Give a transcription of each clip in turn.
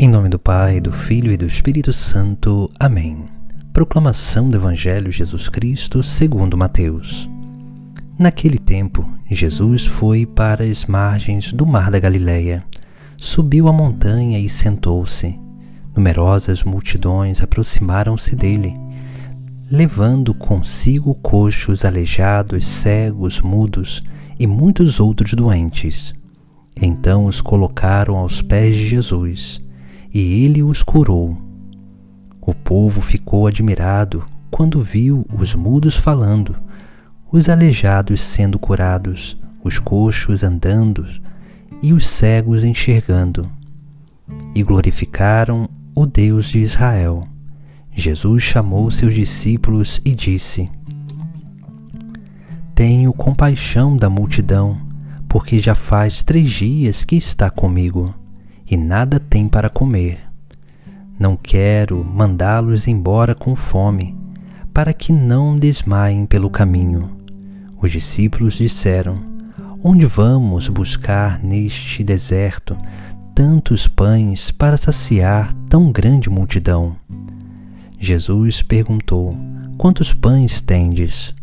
Em nome do Pai, do Filho e do Espírito Santo. Amém. Proclamação do Evangelho de Jesus Cristo segundo Mateus. Naquele tempo, Jesus foi para as margens do mar da Galileia. Subiu a montanha e sentou-se. Numerosas multidões aproximaram-se dele, levando consigo coxos, aleijados, cegos, mudos e muitos outros doentes. Então os colocaram aos pés de Jesus, e ele os curou. O povo ficou admirado quando viu os mudos falando, os aleijados sendo curados, os coxos andando e os cegos enxergando, e glorificaram o Deus de Israel. Jesus chamou seus discípulos e disse: Tenho compaixão da multidão, porque já faz 3 dias que está comigo, e nada tem para comer. Não quero mandá-los embora com fome, para que não desmaiem pelo caminho. Os discípulos disseram: Onde vamos buscar neste deserto tantos pães para saciar tão grande multidão? Jesus perguntou: Quantos pães tendes?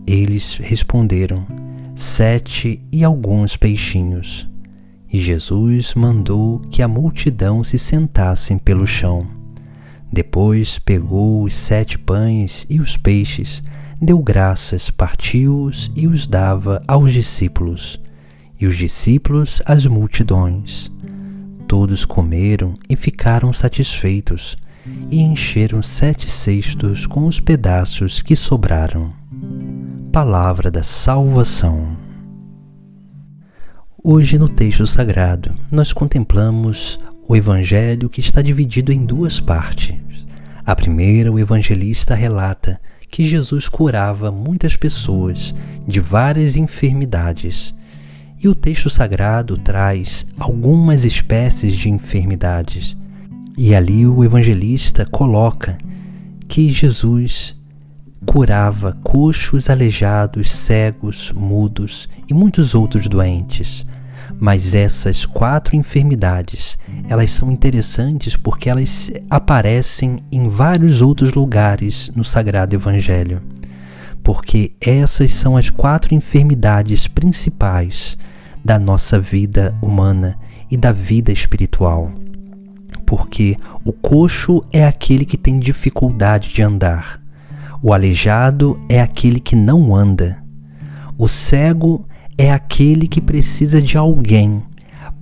Eles responderam: 7 e alguns peixinhos. E Jesus mandou que a multidão se sentassem pelo chão. Depois pegou os 7 pães e os peixes, deu graças, partiu-os e os dava aos discípulos, e os discípulos às multidões. Todos comeram e ficaram satisfeitos, e encheram 7 cestos com os pedaços que sobraram. Palavra da salvação. Hoje, no texto sagrado, nós contemplamos o Evangelho que está dividido em 2 partes. A primeira, o evangelista relata que Jesus curava muitas pessoas de várias enfermidades. E o texto sagrado traz algumas espécies de enfermidades. E ali o evangelista coloca que Jesus curava coxos, aleijados, cegos, mudos e muitos outros doentes. Mas essas 4 enfermidades, elas são interessantes porque elas aparecem em vários outros lugares no Sagrado Evangelho. Porque essas são as 4 enfermidades principais da nossa vida humana e da vida espiritual. Porque o coxo é aquele que tem dificuldade de andar. O aleijado é aquele que não anda. O cego é aquele que precisa de alguém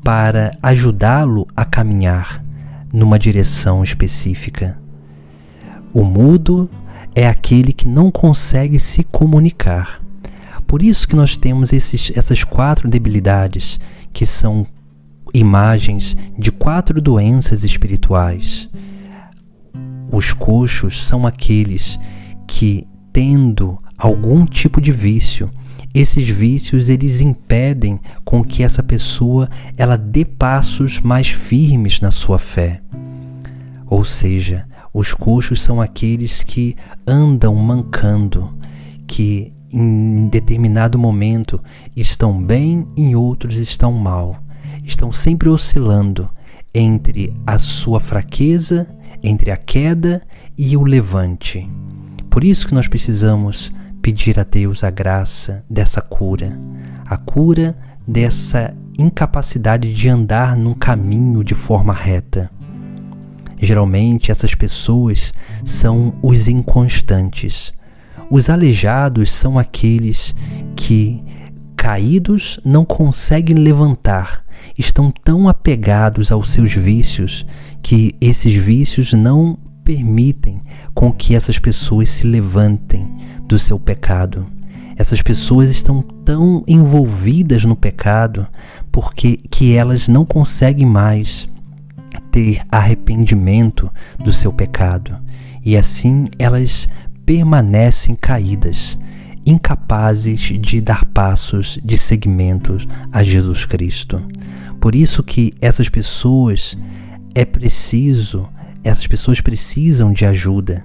para ajudá-lo a caminhar numa direção específica. O mudo é aquele que não consegue se comunicar. Por isso que nós temos essas 4 debilidades, que são imagens de 4 doenças espirituais. Os coxos são aqueles que, tendo algum tipo de vício, esses vícios eles impedem com que essa pessoa ela dê passos mais firmes na sua fé. Ou seja, os coxos são aqueles que andam mancando, que em determinado momento estão bem e em outros estão mal. Estão sempre oscilando entre a sua fraqueza, entre a queda e o levante. Por isso que nós precisamos pedir a Deus a graça dessa cura, a cura dessa incapacidade de andar num caminho de forma reta. Geralmente essas pessoas são os inconstantes. Os aleijados são aqueles que, caídos, não conseguem levantar, estão tão apegados aos seus vícios que esses vícios não permitem com que essas pessoas se levantem do seu pecado. Essas pessoas estão tão envolvidas no pecado porque elas não conseguem mais ter arrependimento do seu pecado. E assim elas permanecem caídas, incapazes de dar passos de seguimento a Jesus Cristo. Por isso que essas pessoas precisam de ajuda.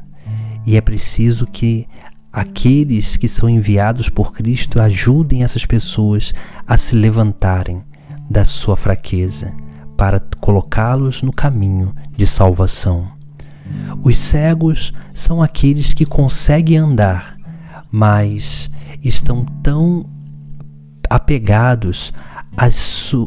E é preciso que aqueles que são enviados por Cristo ajudem essas pessoas a se levantarem da sua fraqueza, para colocá-los no caminho de salvação. Os cegos são aqueles que conseguem andar, mas estão tão apegados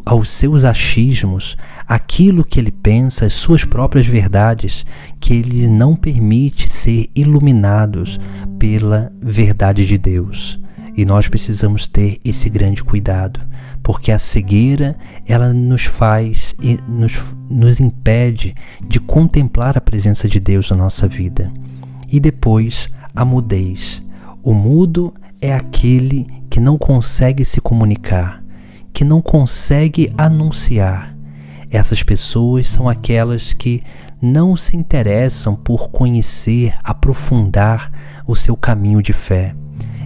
aos seus achismos, aquilo que ele pensa, as suas próprias verdades, que ele não permite ser iluminados pela verdade de Deus. E nós precisamos ter esse grande cuidado, porque a cegueira, ela nos faz e nos impede de contemplar a presença de Deus na nossa vida. E depois, a mudez. O mudo é aquele que não consegue se comunicar, que não consegue anunciar. Essas pessoas são aquelas que não se interessam por conhecer, aprofundar o seu caminho de fé.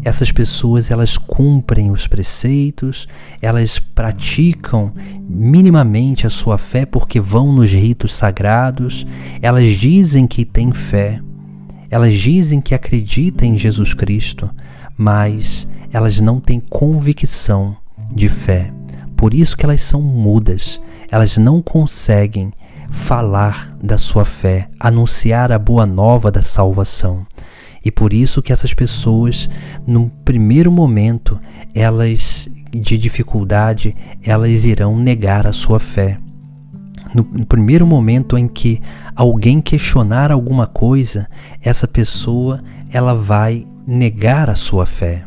Essas pessoas, elas cumprem os preceitos, elas praticam minimamente a sua fé porque vão nos ritos sagrados, elas dizem que têm fé, elas dizem que acreditam em Jesus Cristo, mas elas não têm convicção de fé. Por isso que elas são mudas, elas não conseguem falar da sua fé, anunciar a boa nova da salvação. E por isso que essas pessoas, num primeiro momento, elas de dificuldade, elas irão negar a sua fé. No primeiro momento em que alguém questionar alguma coisa, essa pessoa, ela vai negar a sua fé.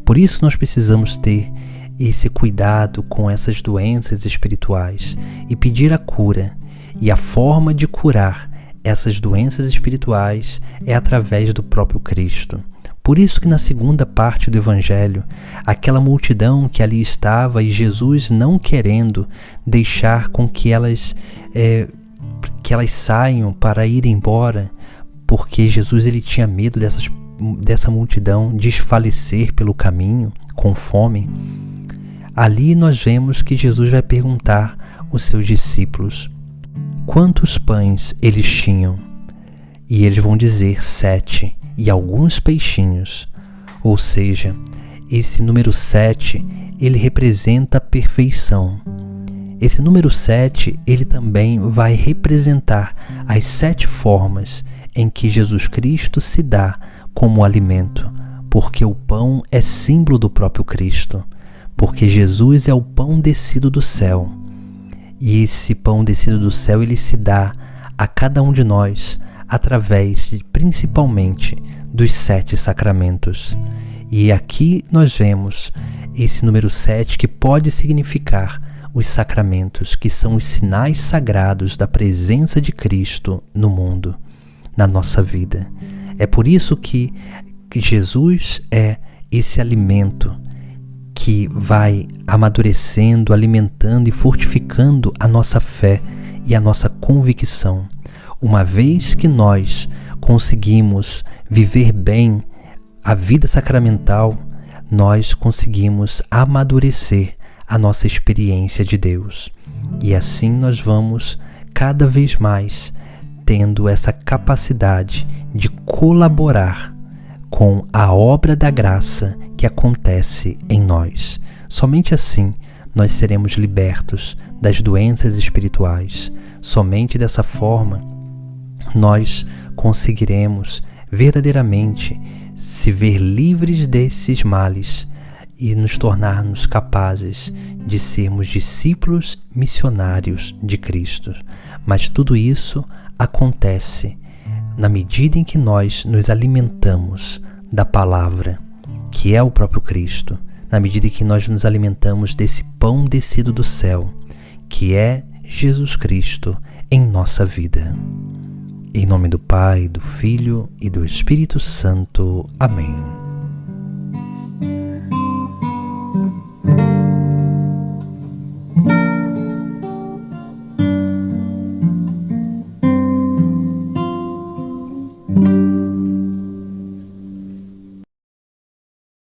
Por isso nós precisamos ter esse cuidado com essas doenças espirituais e pedir a cura. E a forma de curar essas doenças espirituais é através do próprio Cristo. Por isso que na segunda parte do Evangelho, aquela multidão que ali estava e Jesus não querendo deixar com que elas saiam para ir embora, porque Jesus ele tinha medo dessa multidão desfalecer pelo caminho com fome. Ali nós vemos que Jesus vai perguntar aos seus discípulos quantos pães eles tinham. E eles vão dizer 7 e alguns peixinhos. Ou seja, esse número 7, ele representa a perfeição. Esse número 7, ele também vai representar as 7 formas em que Jesus Cristo se dá como alimento, porque o pão é símbolo do próprio Cristo, porque Jesus é o pão descido do céu. E esse pão descido do céu, ele se dá a cada um de nós através, principalmente, dos 7 sacramentos. E aqui nós vemos esse número 7 que pode significar os sacramentos, que são os sinais sagrados da presença de Cristo no mundo, na nossa vida. É por isso que Jesus é esse alimento que vai amadurecendo, alimentando e fortificando a nossa fé e a nossa convicção. Uma vez que nós conseguimos viver bem a vida sacramental, nós conseguimos amadurecer a nossa experiência de Deus. E assim nós vamos cada vez mais tendo essa capacidade de colaborar com a obra da graça que acontece em nós. Somente assim nós seremos libertos das doenças espirituais. Somente dessa forma nós conseguiremos verdadeiramente se ver livres desses males e nos tornarmos capazes de sermos discípulos missionários de Cristo. Mas tudo isso acontece na medida em que nós nos alimentamos da palavra, que é o próprio Cristo, na medida em que nós nos alimentamos desse pão descido do céu, que é Jesus Cristo em nossa vida. Em nome do Pai, do Filho e do Espírito Santo. Amém.